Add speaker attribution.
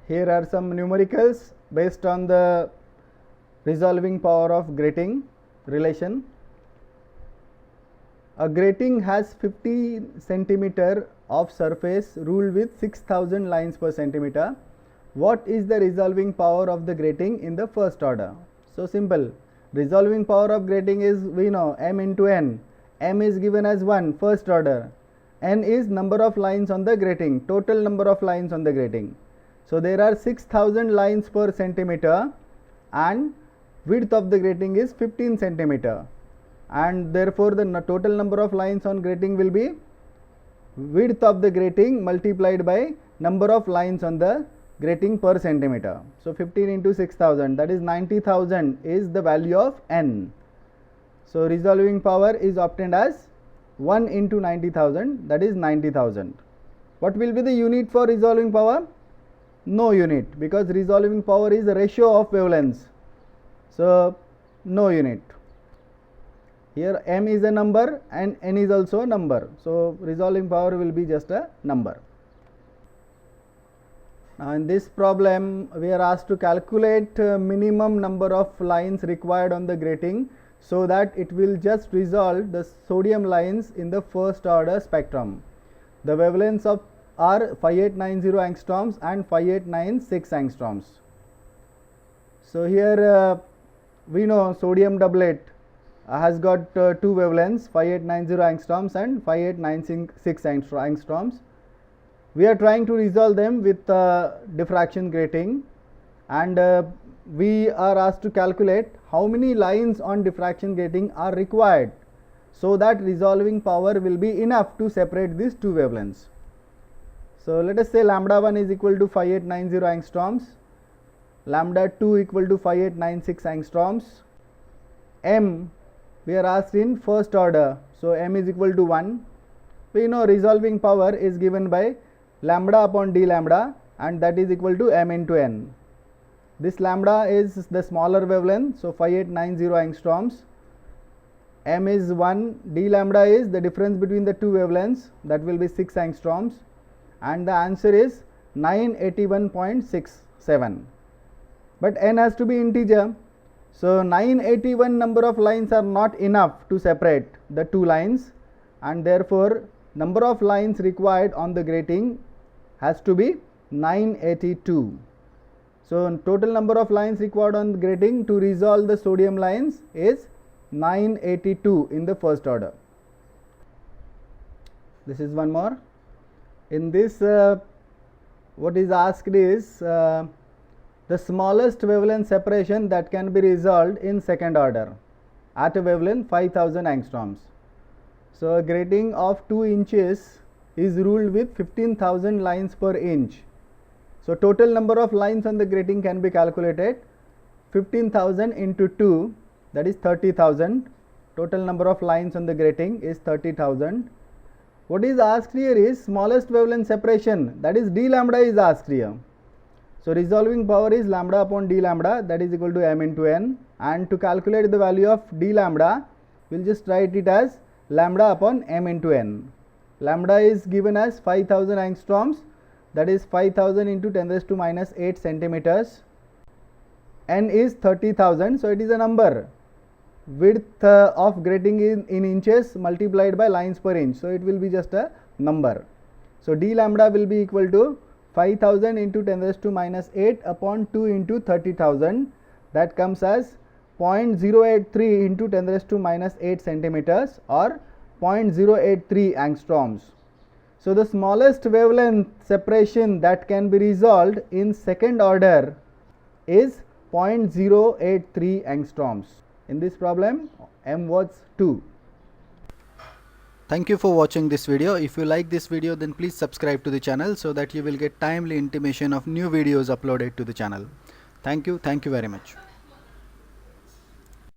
Speaker 1: Here are some numericals based on the resolving power of grating relation. A grating has 50 centimeter of surface ruled with 6000 lines per centimeter. What is the resolving power of the grating in the first order? So simple. Resolving power of grating is, we know, m into n. M is given as 1, first order. N is number of lines on the grating, total number of lines on the grating. So there are 6000 lines per centimeter and width of the grating is 15 centimeter, and therefore the total number of lines on grating will be width of the grating multiplied by number of lines on the grating per centimeter. So 15 into 6000, that is 90,000 is the value of n. So resolving power is obtained as 1 into 90,000, that is 90,000. What will be the unit for resolving power? No unit, because resolving power is a ratio of wavelengths. So no unit. Here m is a number and n is also a number. So resolving power will be just a number. Now in this problem we are asked to calculate minimum number of lines required on the grating so that it will just resolve the sodium lines in the first order spectrum. The wavelengths of are 5890 angstroms and 5896 angstroms. So here we know sodium doublet has got two wavelengths, 5890 angstroms and 5896 angstroms. We are trying to resolve them with diffraction grating, and we are asked to calculate how many lines on diffraction grating are required so that resolving power will be enough to separate these two wavelengths. So let us say lambda 1 is equal to 5890 angstroms, lambda 2 equal to 5896 angstroms. M we are asked in first order, so m is equal to 1. We know resolving power is given by lambda upon d lambda, and that is equal to m into n. This lambda is the smaller wavelength, so 5890 angstroms. M is 1, d lambda is the difference between the two wavelengths, that will be 6 angstroms, and the answer is 981.67. But n has to be integer. So 981 number of lines are not enough to separate the two lines, and therefore number of lines required on the grating has to be 982. So total number of lines required on the grating to resolve the sodium lines is 982 in the first order. This is one more. In this what is asked is the smallest wavelength separation that can be resolved in second order at a wavelength 5000 angstroms. So a grating of 2 inches is ruled with 15,000 lines per inch. So total number of lines on the grating can be calculated. 15,000 into 2, that is 30,000. Total number of lines on the grating is 30,000. What is asked here is smallest wavelength separation, that is d lambda is asked here. So resolving power is lambda upon d lambda, that is equal to m into n, and to calculate the value of d lambda we will just write it as lambda upon m into n. Lambda is given as 5000 angstroms, that is 5000 into 10 raised to minus 8 centimeters. N is 30,000, so it is a number. Width of grating in inches multiplied by lines per inch, so it will be just a number. So d lambda will be equal to 5000 into 10 raised to minus 8 upon 2 into 30,000, that comes as 0.083 into 10 raised to minus 8 centimeters or 0.083 angstroms. So the smallest wavelength separation that can be resolved in second order is 0.083 angstroms. In this problem m was 2.
Speaker 2: Thank you for watching this video. If you like this video, then please subscribe to the channel so that you will get timely intimation of new videos uploaded to the channel. Thank you very much.